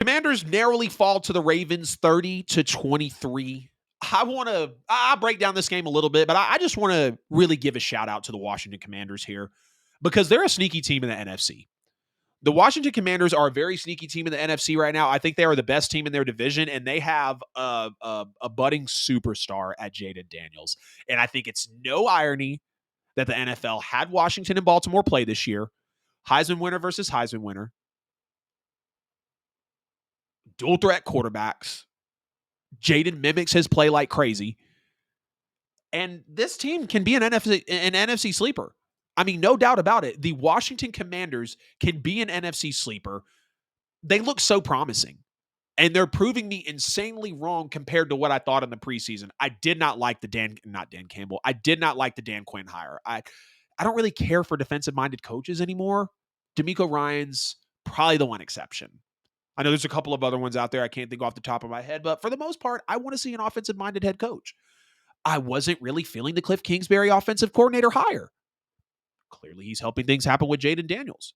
Commanders narrowly fall to the Ravens 30-23. I'll break down this game a little bit, but I just want to really give a shout out to the Washington Commanders here because they're a sneaky team in the NFC. The Washington Commanders are a very sneaky team in the NFC right now. I think they are the best team in their division, and they have a budding superstar at Jaden Daniels. And I think it's no irony that the NFL had Washington and Baltimore play this year. Heisman winner versus Heisman winner. Dual threat quarterbacks. Jaden mimics his play like crazy. And this team can be an NFC sleeper. I mean, no doubt about it. The Washington Commanders can be an NFC sleeper. They look so promising. And they're proving me insanely wrong compared to what I thought in the preseason. I did not like the Dan Campbell. I did not like the Dan Quinn hire. I don't really care for defensive-minded coaches anymore. D'Amico Ryans, probably the one exception. I know there's a couple of other ones out there I can't think off the top of my head, but for the most part, I want to see an offensive-minded head coach. I wasn't really feeling the Cliff Kingsbury offensive coordinator hire. Clearly, he's helping things happen with Jaden Daniels.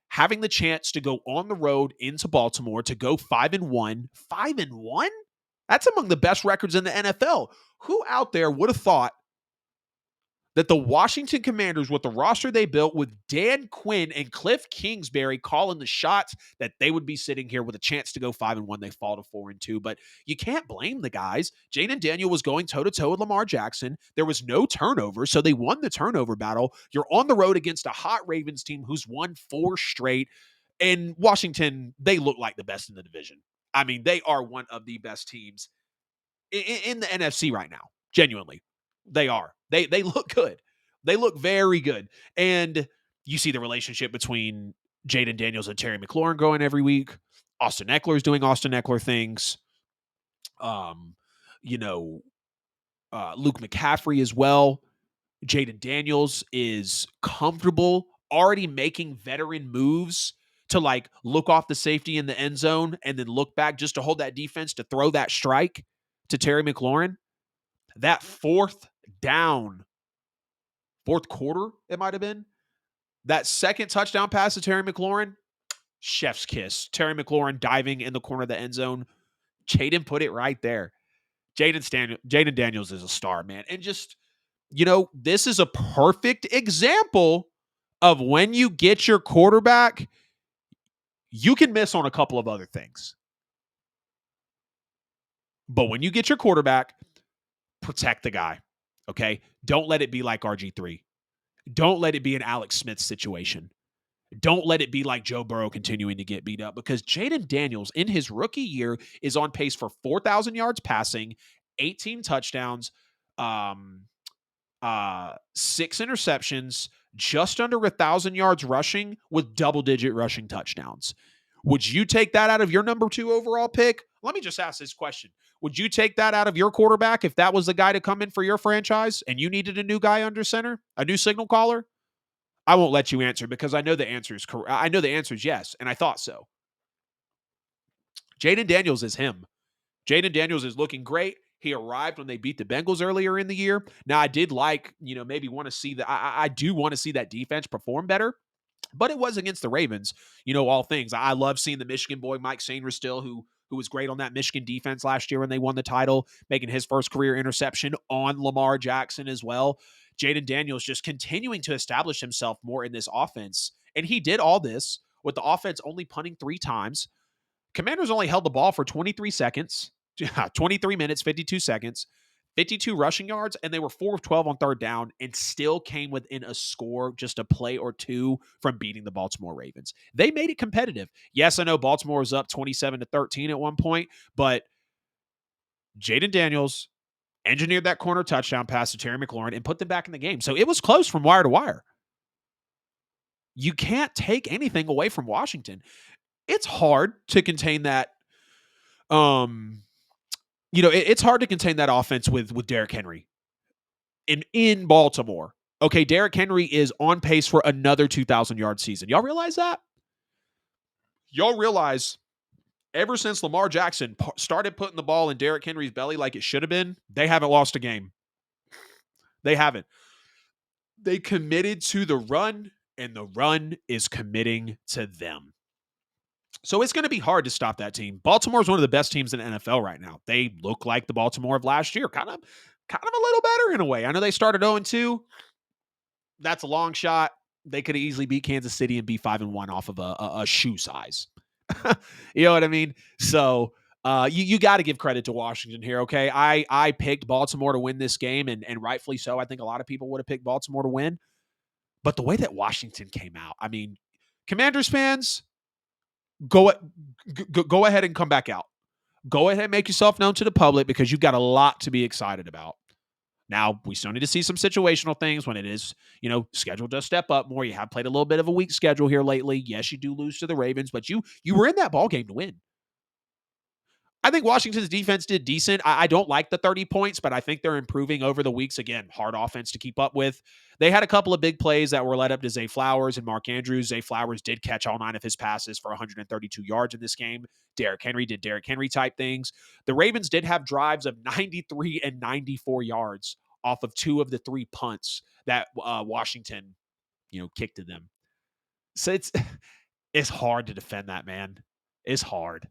Having the chance to go on the road into Baltimore to go 5-1, 5-1? That's among the best records in the NFL. Who out there would have thought that the Washington Commanders, with the roster they built with Dan Quinn and Cliff Kingsbury calling the shots, that they would be sitting here with a chance to go 5-1? They fall to 4-2, but you can't blame the guys. Jaden Daniels was going toe-to-toe with Lamar Jackson. There was no turnover, so they won the turnover battle. You're on the road against a hot Ravens team who's won 4 straight, and Washington, they look like the best in the division. I mean, they are one of the best teams in the NFC right now. Genuinely. They are. They look good. They look very good. And you see the relationship between Jaden Daniels and Terry McLaurin going every week. Austin Eckler is doing Austin Eckler things. Luke McCaffrey as well. Jaden Daniels is comfortable already making veteran moves to like look off the safety in the end zone and then look back just to hold that defense to throw that strike to Terry McLaurin. That fourth quarter, it might have been. That second touchdown pass to Terry McLaurin, chef's kiss. Terry McLaurin diving in the corner of the end zone. Jaden put it right there. Jaden Daniels is a star, man. And just, this is a perfect example of when you get your quarterback, you can miss on a couple of other things. But when you get your quarterback, protect the guy, okay? Don't let it be like RG3. Don't let it be an Alex Smith situation. Don't let it be like Joe Burrow continuing to get beat up, because Jaden Daniels in his rookie year is on pace for 4,000 yards passing, 18 touchdowns, 6 interceptions, just under 1,000 yards rushing with double-digit rushing touchdowns. Would you take that out of your number 2 overall pick? Let me just ask this question. Would you take that out of your quarterback if that was the guy to come in for your franchise and you needed a new guy under center, a new signal caller? I won't let you answer because I know the answer is correct. I know the answer is yes, and I thought so. Jaden Daniels is him. Jaden Daniels is looking great. He arrived when they beat the Bengals earlier in the year. Now, I did maybe want to see that. I do want to see that defense perform better, but it was against the Ravens, all things. I love seeing the Michigan boy, Mike Sainristil, who was great on that Michigan defense last year when they won the title, making his first career interception on Lamar Jackson as well. Jaden Daniels just continuing to establish himself more in this offense. And he did all this with the offense only punting 3 times. Commanders only held the ball for 23 seconds, 23 minutes, 52 seconds, 52 rushing yards, and they were 4 of 12 on third down and still came within a score, just a play or two from beating the Baltimore Ravens. They made it competitive. Yes, I know Baltimore was up 27-13 at one point, but Jaden Daniels engineered that corner touchdown pass to Terry McLaurin and put them back in the game. So it was close from wire to wire. You can't take anything away from Washington. It's hard to contain that. It's hard to contain that offense with Derrick Henry in Baltimore. Okay, Derrick Henry is on pace for another 2,000-yard season. Y'all realize that? Y'all realize ever since Lamar Jackson started putting the ball in Derrick Henry's belly like it should have been, they haven't lost a game. They haven't. They committed to the run, and the run is committing to them. So it's going to be hard to stop that team. Baltimore is one of the best teams in the NFL right now. They look like the Baltimore of last year, kind of a little better in a way. I know they started 0-2. That's a long shot. They could have easily beat Kansas City and be 5-1 off of a shoe size. You know what I mean? So you got to give credit to Washington here. Okay, I picked Baltimore to win this game, and rightfully so. I think a lot of people would have picked Baltimore to win, but the way that Washington came out, I mean, Commanders fans, go go ahead and come back out. Go ahead and make yourself known to the public because you've got a lot to be excited about. Now, we still need to see some situational things when it is, schedule does step up more. You have played a little bit of a weak schedule here lately. Yes, you do lose to the Ravens, but you were in that ball game to win. I think Washington's defense did decent. I don't like the 30 points, but I think they're improving over the weeks. Again, hard offense to keep up with. They had a couple of big plays that were led up to Zay Flowers and Mark Andrews. Zay Flowers did catch all 9 of his passes for 132 yards in this game. Derrick Henry did Derrick Henry type things. The Ravens did have drives of 93 and 94 yards off of 2 of the 3 punts that Washington, kicked to them. So it's hard to defend that, man. It's hard.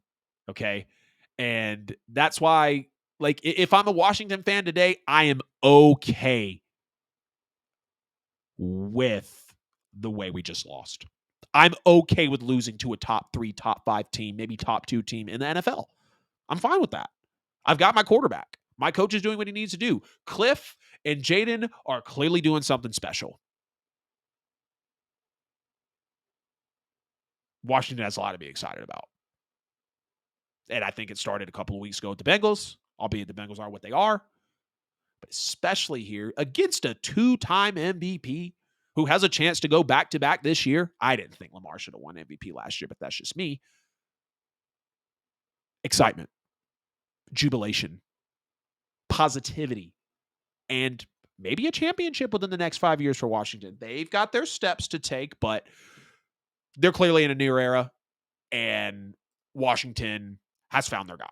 Okay. And that's why, like, if I'm a Washington fan today, I am okay with the way we just lost. I'm okay with losing to a top 3, top 5 team, maybe top 2 team in the NFL. I'm fine with that. I've got my quarterback. My coach is doing what he needs to do. Cliff and Jaden are clearly doing something special. Washington has a lot to be excited about. And I think it started a couple of weeks ago with the Bengals, albeit the Bengals are what they are. But especially here against a 2-time MVP who has a chance to go back-to-back this year. I didn't think Lamar should have won MVP last year, but that's just me. Excitement, jubilation, positivity, and maybe a championship within the next 5 years for Washington. They've got their steps to take, but they're clearly in a new era, and Washington has found their guy.